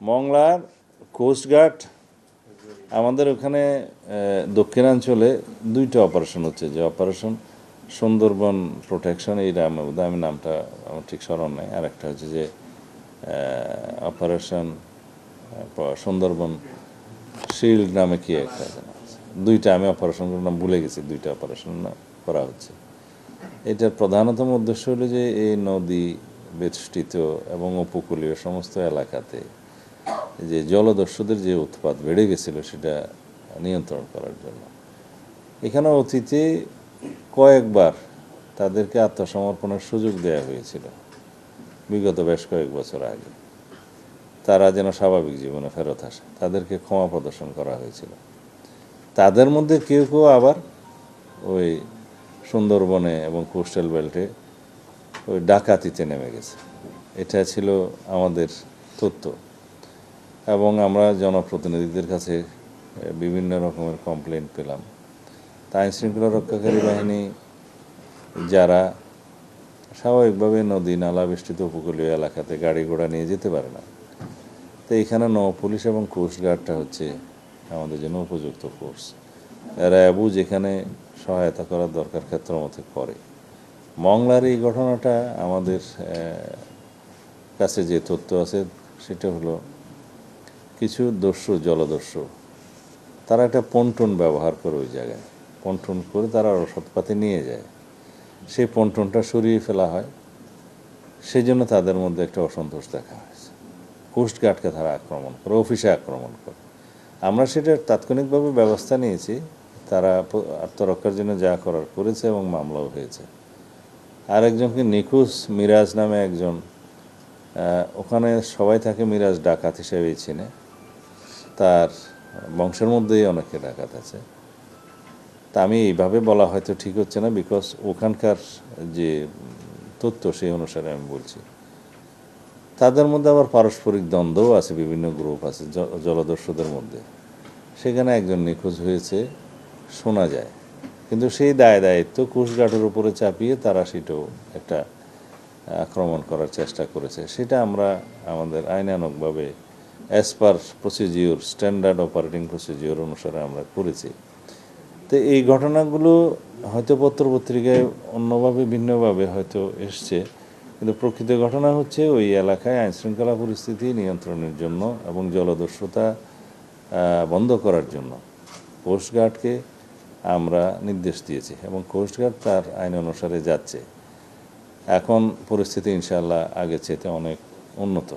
মংলার coast guard আমাদের ওখানে দক্ষিণাঞ্চলে দুইটা অপারেশন হচ্ছে, যে অপারেশন সুন্দরবন প্রোটেকশন, এই আমি নামটা আমার ঠিক স্মরণ নেই, আর একটা হচ্ছে যে অপারেশন সুন্দরবন শিল্ড নামে কি একটা, দুইটা আমি অপারেশনগুলোর নাম ভুলে গেছি, দুইটা অপারেশন করা হচ্ছে। এটার প্রধানতম উদ্দেশ্য হলো যে এই নদী বেষ্টিত এবং উপকূলীয় সমস্ত এলাকাতে যে জলদস্যুদের যে উৎপাত বেড়ে গেছিল সেটা নিয়ন্ত্রণ করার জন্য। এখানে অতীতে কয়েকবার তাদেরকে আত্মসমর্পণের সুযোগ দেওয়া হয়েছিল বিগত বেশ কয়েক বছর আগে, তারা যেন স্বাভাবিক জীবনে ফেরত আসে, তাদেরকে ক্ষমা প্রদর্শন করা হয়েছিল। তাদের মধ্যে কেউ কেউ আবার ওই সুন্দরবনে এবং কোস্টাল বেল্টে ওই ডাকাতিতে নেমে গেছে, এটা ছিল আমাদের তথ্য। এবং আমরা জনপ্রতিনিধিদের কাছে বিভিন্ন রকমের কমপ্লেন পেলাম। তা আইনশৃঙ্খলা রক্ষাকারী বাহিনী যারা স্বাভাবিকভাবে নদী নালা বেষ্টিত উপকূলীয় এলাকাতে গাড়ি ঘোড়া নিয়ে যেতে পারে না, তো এইখানে নৌ পুলিশ এবং কোস্টগার্ডটা হচ্ছে আমাদের জন্য উপযুক্ত ফোর্স। এরা যেখানে সহায়তা করার দরকার ক্ষেত্র মতো করে। মংলার এই ঘটনাটা আমাদের কাছে যে তথ্য আছে সেটা হলো কিছু জলদস্যু তারা একটা পন্টন ব্যবহার করে ওই জায়গায়, পন্টন করে তারা রসদপাতি নিয়ে যায়, সেই পন্টনটা সরিয়ে ফেলা হয়, সেই জন্য তাদের মধ্যে একটা অসন্তোষ দেখা হয়েছে। কোস্টগার্ডকে তারা আক্রমণ করে, অফিসে আক্রমণ করে। আমরা সেটার তাৎক্ষণিকভাবে ব্যবস্থা নিয়েছি, তারা আত্মরক্ষার জন্য যা করার করেছে এবং মামলাও হয়েছে। আরেকজনকে নিখোঁজ মিরাজ নামে একজন, ওখানে সবাই তাকে মিরাজ ডাকাত হিসেবেই চিনে, তার বংশের মধ্যেই অনেকে ডাকাত আছে। তা আমি এইভাবে বলা হয়তো ঠিক হচ্ছে না, বিকজ ওখানকার যে তথ্য সেই অনুসারে আমি বলছি। তাদের মধ্যে আবার পারস্পরিক দ্বন্দ্বও আছে, বিভিন্ন গ্রুপ আছে জলদস্যুদের মধ্যে। সেখানে একজন নিখোঁজ হয়েছে শোনা যায়, কিন্তু সেই দায়িত্ব কোস্টগার্ডের উপরে চাপিয়ে তারা সেটাও একটা আক্রমণ করার চেষ্টা করেছে। সেটা আমরা আমাদের আইনানুগভাবে as per procedure, standard operating procedure অনুসারে আমরা করেছি। তো এই ঘটনাগুলো হয়তো পত্রপত্রিকায় অন্যভাবে ভিন্নভাবে হয়তো এসছে, কিন্তু প্রকৃত ঘটনা হচ্ছে ওই এলাকায় আইনশৃঙ্খলা পরিস্থিতি নিয়ন্ত্রণের জন্য এবং জলদস্যুতা বন্ধ করার জন্য কোস্টগার্ডকে আমরা নির্দেশ দিয়েছি এবং কোস্টগার্ড তার আইন অনুসারে যাচ্ছে। এখন পরিস্থিতি ইনশাআল্লাহ আগের চেয়ে অনেক উন্নত।